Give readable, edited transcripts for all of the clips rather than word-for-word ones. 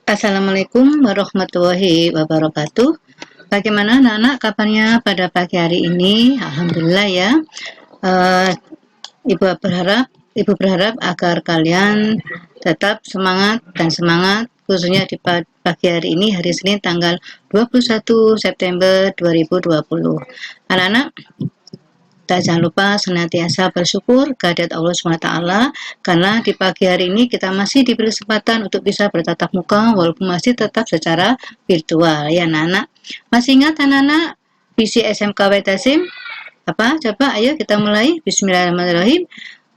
Assalamualaikum warahmatullahi wabarakatuh. Bagaimana anak-anak kabarnya pada pagi hari ini? Alhamdulillah ya. Eh, Ibu berharap agar kalian tetap semangat dan semangat, khususnya di pagi hari ini, hari Senin tanggal 21 September 2020. Anak-anak, kita jangan lupa senantiasa bersyukur kehadirat Allah SWT, karena di pagi hari ini kita masih diberi kesempatan untuk bisa bertatap muka walaupun masih tetap secara virtual ya anak-anak. Masih ingat anak-anak visi SMK Wetasim? Apa? Coba ayo kita mulai. Bismillahirrahmanirrahim.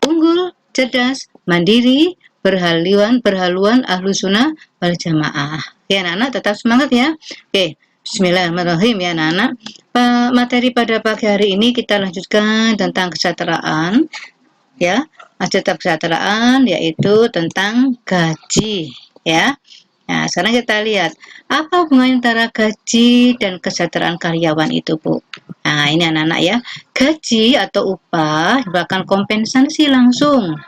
Unggul, cerdas, mandiri, berhaluan ahlu sunnah wal jamaah. Ya anak-anak tetap semangat ya. Oke. Bismillahirrahmanirrahim ya anak-anak. Materi pada pagi hari ini kita lanjutkan tentang kesejahteraan ya. Tentang kesejahteraan yaitu tentang gaji ya. Nah, sekarang kita lihat apa hubungan antara gaji dan kesejahteraan karyawan itu, Bu. Nah, ini anak-anak ya. Gaji atau upah merupakan kompensasi langsung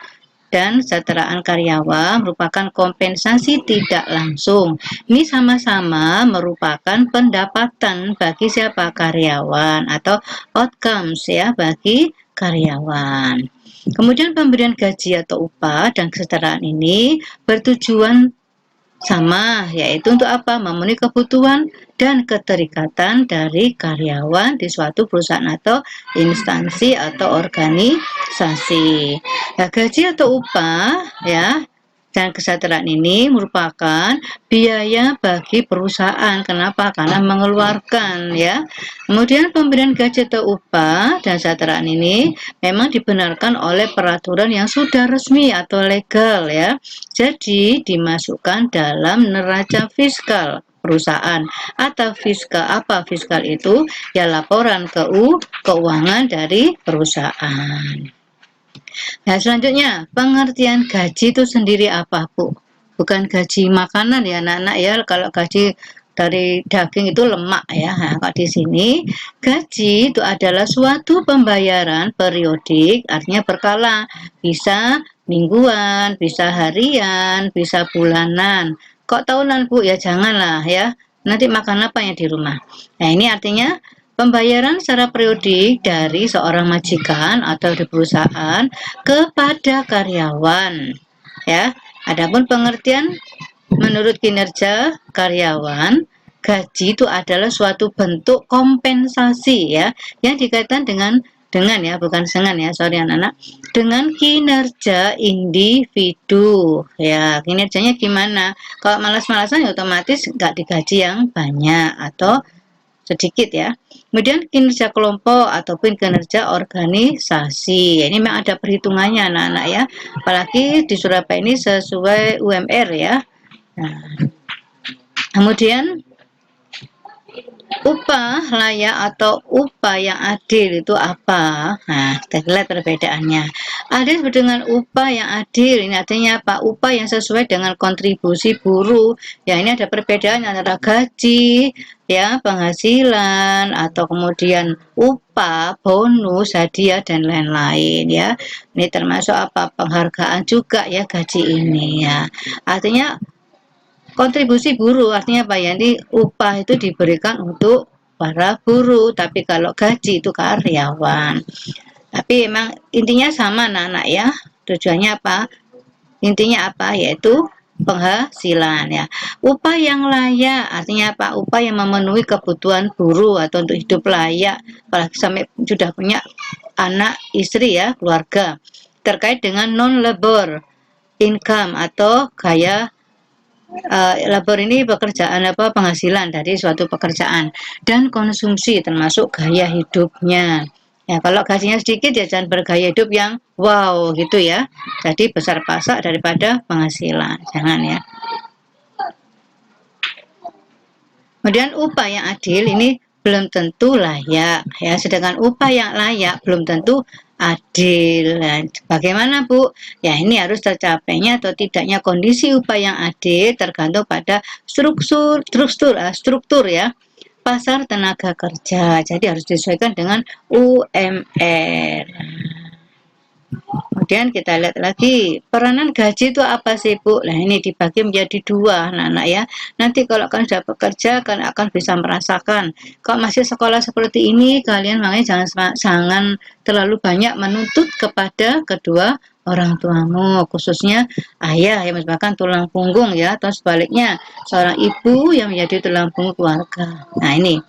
dan kesejahteraan karyawan merupakan kompensasi tidak langsung. Ini sama-sama merupakan pendapatan bagi siapa? Karyawan, atau outcomes ya bagi karyawan. Kemudian pemberian gaji atau upah dan kesejahteraan ini bertujuan sama, yaitu untuk apa? Memenuhi kebutuhan dan keterikatan dari karyawan di suatu perusahaan atau instansi atau organisasi. Ya, gaji atau upah ya dan kesejahteraan ini merupakan biaya bagi perusahaan. Kenapa? Karena mengeluarkan ya. Kemudian pemberian gaji atau upah dan kesejahteraan ini memang dibenarkan oleh peraturan yang sudah resmi atau legal ya. Jadi dimasukkan dalam neraca fiskal perusahaan atau fiskal. Apa fiskal itu? Ya laporan keuangan dari perusahaan. Nah, selanjutnya, pengertian gaji itu sendiri apa, Bu? Bukan gaji makanan ya, anak-anak ya. Kalau gaji dari daging itu lemak ya. Nah, kalau di sini, gaji itu adalah suatu pembayaran periodik, artinya berkala. Bisa mingguan, bisa harian, bisa bulanan. Kok tahunan, Bu? Ya janganlah ya. Nanti makan apa yang di rumah? Nah, ini artinya pembayaran secara periodik dari seorang majikan atau di perusahaan kepada karyawan. Ya, adapun pengertian menurut kinerja karyawan, gaji itu adalah suatu bentuk kompensasi ya, yang dikaitkan dengan ya, bukan dengan ya, sorry anak-anak, dengan kinerja individu ya. Kinerjanya gimana? Kalau malas-malasan ya otomatis nggak digaji yang banyak atau sedikit ya. Kemudian kinerja kelompok ataupun kinerja organisasi. Ini memang ada perhitungannya anak-anak ya. Apalagi di Surabaya ini sesuai UMR ya. Nah, kemudian upah layak atau upah yang adil itu apa? Nah, kita lihat perbedaannya. Adil dengan upah yang adil, ini artinya apa? Upah yang sesuai dengan kontribusi buruh. Ya, ini ada perbedaan antara gaji, ya, penghasilan, atau kemudian upah, bonus, hadiah, dan lain-lain ya. Ini termasuk apa? Penghargaan juga ya gaji ini ya. Artinya kontribusi buruh artinya apa ya? Ini upah itu diberikan untuk para buruh, tapi kalau gaji itu karyawan. Tapi emang intinya sama anak-anak ya. Tujuannya apa? Intinya apa? Yaitu penghasilan ya. Upah yang layak artinya apa? Upah yang memenuhi kebutuhan buruh atau untuk hidup layak, apalagi sampai sudah punya anak, istri ya, keluarga. Terkait dengan non-labor income atau gaya labor ini pekerjaan apa penghasilan dari suatu pekerjaan dan konsumsi termasuk gaya hidupnya. Ya, kalau gajinya sedikit ya jangan bergaya hidup yang wow gitu ya. Jadi besar pasak daripada penghasilan. Jangan ya. Kemudian upah yang adil ini belum tentu layak ya, sedangkan upah yang layak belum tentu adil. Nah, bagaimana Bu? Ya ini harus tercapainya atau tidaknya kondisi upah yang adil tergantung pada struktur ya pasar tenaga kerja. Jadi harus disesuaikan dengan UMR. Kemudian kita lihat lagi, peranan gaji itu apa sih Bu? Nah ini dibagi menjadi dua anak-anak ya. Nanti kalau kalian sudah bekerja, kalian akan bisa merasakan. Kalau masih sekolah seperti ini, kalian makanya jangan terlalu banyak menuntut kepada kedua orang tuamu, khususnya ayah yang merupakan tulang punggung ya, atau sebaliknya seorang ibu yang menjadi tulang punggung keluarga. Nah ini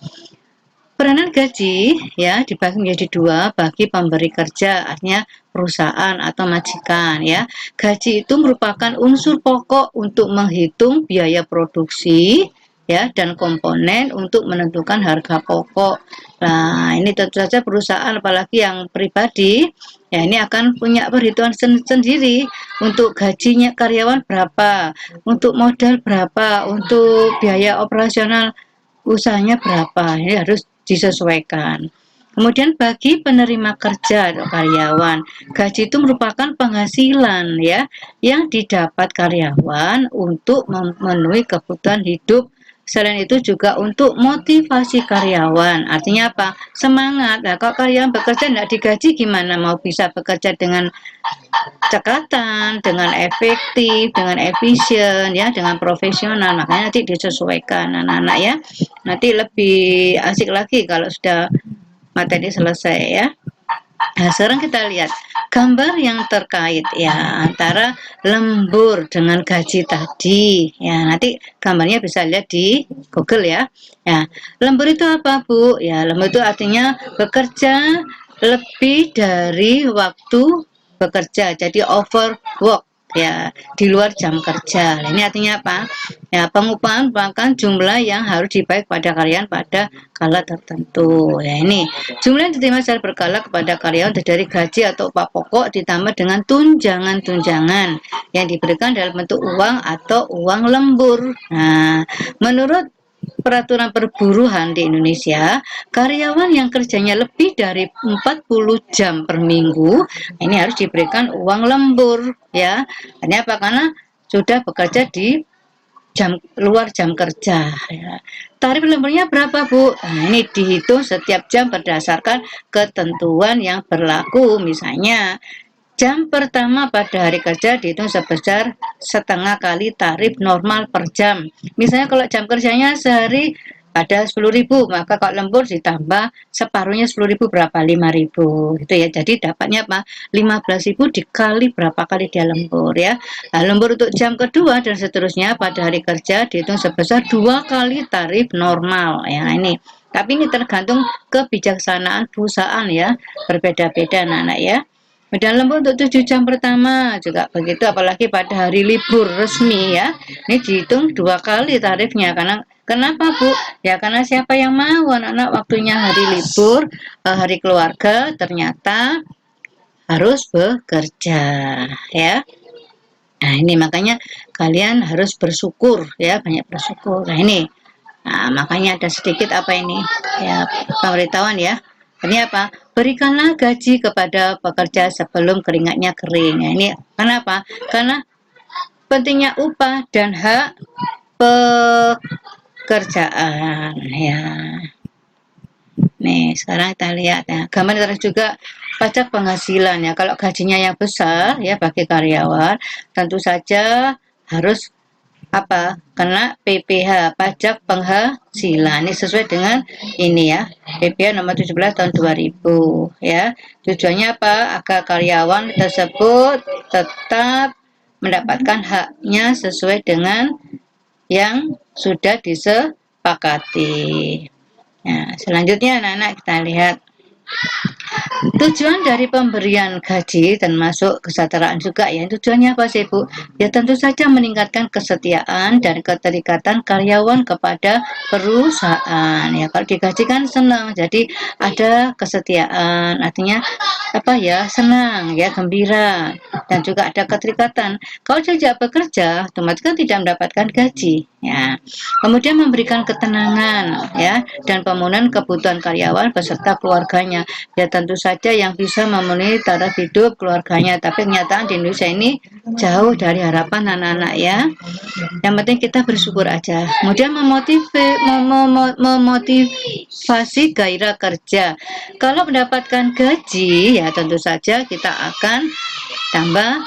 peranan gaji ya dibagi menjadi dua bagi pemberi kerja, artinya perusahaan atau majikan ya. Gaji itu merupakan unsur pokok untuk menghitung biaya produksi ya dan komponen untuk menentukan harga pokok. Nah, ini tentu saja perusahaan apalagi yang pribadi ya ini akan punya perhitungan sendiri untuk gajinya karyawan berapa, untuk modal berapa, untuk biaya operasional usahanya berapa, ini harus disesuaikan. Kemudian bagi penerima kerja atau karyawan, gaji itu merupakan penghasilan ya yang didapat karyawan untuk memenuhi kebutuhan hidup. Selain itu juga untuk motivasi karyawan. Artinya apa? Semangat. Nah, kalau karyawan bekerja tidak digaji gimana mau bisa bekerja dengan cekatan, dengan efektif, dengan efisien, ya, dengan profesional. Makanya nanti disesuaikan anak-anak ya. Nanti lebih asik lagi kalau sudah materi selesai ya. Nah, sekarang kita lihat gambar yang terkait ya antara lembur dengan gaji tadi. Ya, nanti gambarnya bisa lihat di Google ya. Ya, lembur itu apa, Bu? Ya, lembur itu artinya bekerja lebih dari waktu bekerja. Jadi overwork ya di luar jam kerja. Nah, ini artinya apa? Ya, pengupahan merupakan jumlah yang harus dibayar pada karyawan pada skala tertentu. Ya, ini jumlah yang diterima secara berkala kepada karyawan dari gaji atau upah pokok ditambah dengan tunjangan-tunjangan yang diberikan dalam bentuk uang atau uang lembur. Nah, menurut peraturan perburuhan di Indonesia, karyawan yang kerjanya lebih dari 40 jam per minggu ini harus diberikan uang lembur ya. Ini apa? Karena sudah bekerja di luar jam kerja ya. Tarif lemburnya berapa Bu? Nah, ini dihitung setiap jam berdasarkan ketentuan yang berlaku. Misalnya jam pertama pada hari kerja dihitung sebesar setengah kali tarif normal per jam. Misalnya kalau jam kerjanya sehari ada 10.000, maka kalau lembur ditambah separuhnya 10.000 berapa? 5.000 gitu ya. Jadi dapatnya apa? 15.000 dikali berapa kali dia lembur ya. Nah, lembur untuk jam kedua dan seterusnya pada hari kerja dihitung sebesar 2 kali tarif normal ya. Ini tapi ini tergantung kebijaksanaan perusahaan ya. Berbeda-beda anak-anak ya. Kemudian lembur untuk 7 jam pertama juga begitu, apalagi pada hari libur resmi ya. Ini dihitung 2 kali tarifnya karena kenapa Bu? Ya karena siapa yang mau anak-anak waktunya hari libur, hari keluarga ternyata harus bekerja ya. Nah, ini makanya kalian harus bersyukur ya, banyak bersyukur. Nah, ini. Nah, makanya ada sedikit apa ini? Ya, pemberitahuan ya. Ini apa? Berikanlah gaji kepada pekerja sebelum keringatnya kering. Nah, ini kenapa? Karena pentingnya upah dan hak pekerjaan ya. Nih, sekarang kita lihat ya. Gambar terus juga pajak penghasilan ya. Kalau gajinya yang besar ya bagi karyawan, tentu saja harus apa? Kena PPh, pajak penghasilan. Ini sesuai dengan ini ya. PPh nomor 17 tahun 2000 ya. Tujuannya apa? Agar karyawan tersebut tetap mendapatkan haknya sesuai dengan yang sudah disepakati. Nah, selanjutnya anak-anak kita lihat tujuan dari pemberian gaji termasuk kesejahteraan juga ya. Tujuannya apa sih Bu? Ya tentu saja meningkatkan kesetiaan dan keterikatan karyawan kepada perusahaan. Ya kalau digaji kan senang, jadi ada kesetiaan, artinya apa ya senang ya gembira dan juga ada keterikatan. Kalau tidak bekerja, otomatis kan tidak mendapatkan gaji Ya. Kemudian memberikan ketenangan ya dan pemenuhan kebutuhan karyawan beserta keluarganya. Ya tentu saja yang bisa memenuhi taraf hidup keluarganya, tapi kenyataan di Indonesia ini jauh dari harapan anak-anak ya. Yang penting kita bersyukur aja. Kemudian memotivasi gairah kerja. Kalau mendapatkan gaji ya tentu saja kita akan tambah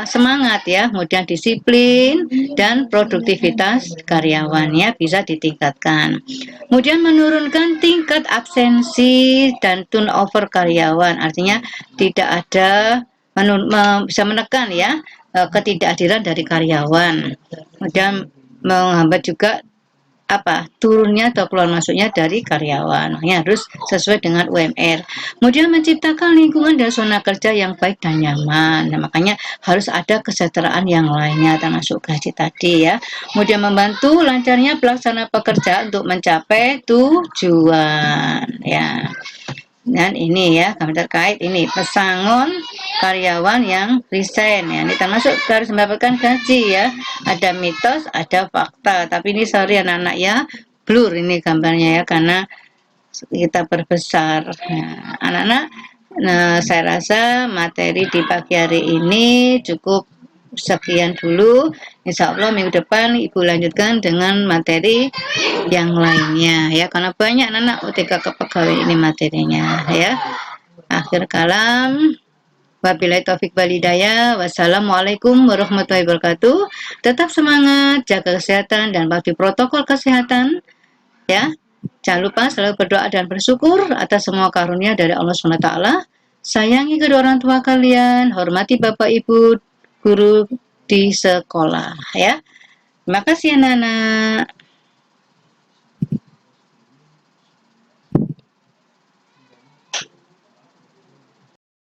semangat ya, kemudian disiplin dan produktivitas karyawannya bisa ditingkatkan. Kemudian menurunkan tingkat absensi dan turnover karyawan, artinya tidak ada bisa menekan ya ketidakhadiran dari karyawan. Kemudian menghambat juga turunnya atau keluar masuknya dari karyawan. Makanya harus sesuai dengan UMR. Kemudian menciptakan lingkungan dan zona kerja yang baik dan nyaman. Nah, makanya harus ada kesejahteraan yang lainnya termasuk gaji tadi ya. Kemudian membantu lancarnya pelaksanaan pekerjaan untuk mencapai tujuan ya. Dan ini ya, kami terkait ini pesangon karyawan yang resign ya. Ini termasuk harus mendapatkan gaji ya. Ada mitos, ada fakta. Tapi ini sorry anak-anak ya, blur ini gambarnya ya karena kita perbesar. Nah, anak-anak, saya rasa materi di pagi hari ini cukup sekian dulu. Insya Allah minggu depan Ibu lanjutkan dengan materi yang lainnya ya, karena banyak anak UTK kepegawaian ini materinya ya. Akhir kalam, wabillahi taufik walhidayah. Wassalamualaikum warahmatullahi wabarakatuh. Tetap semangat, jaga kesehatan dan patuhi protokol kesehatan ya. Jangan lupa selalu berdoa dan bersyukur atas semua karunia dari Allah SWT. Sayangi kedua orang tua kalian, hormati bapak ibu guru di sekolah ya. Terima kasih anak-anak.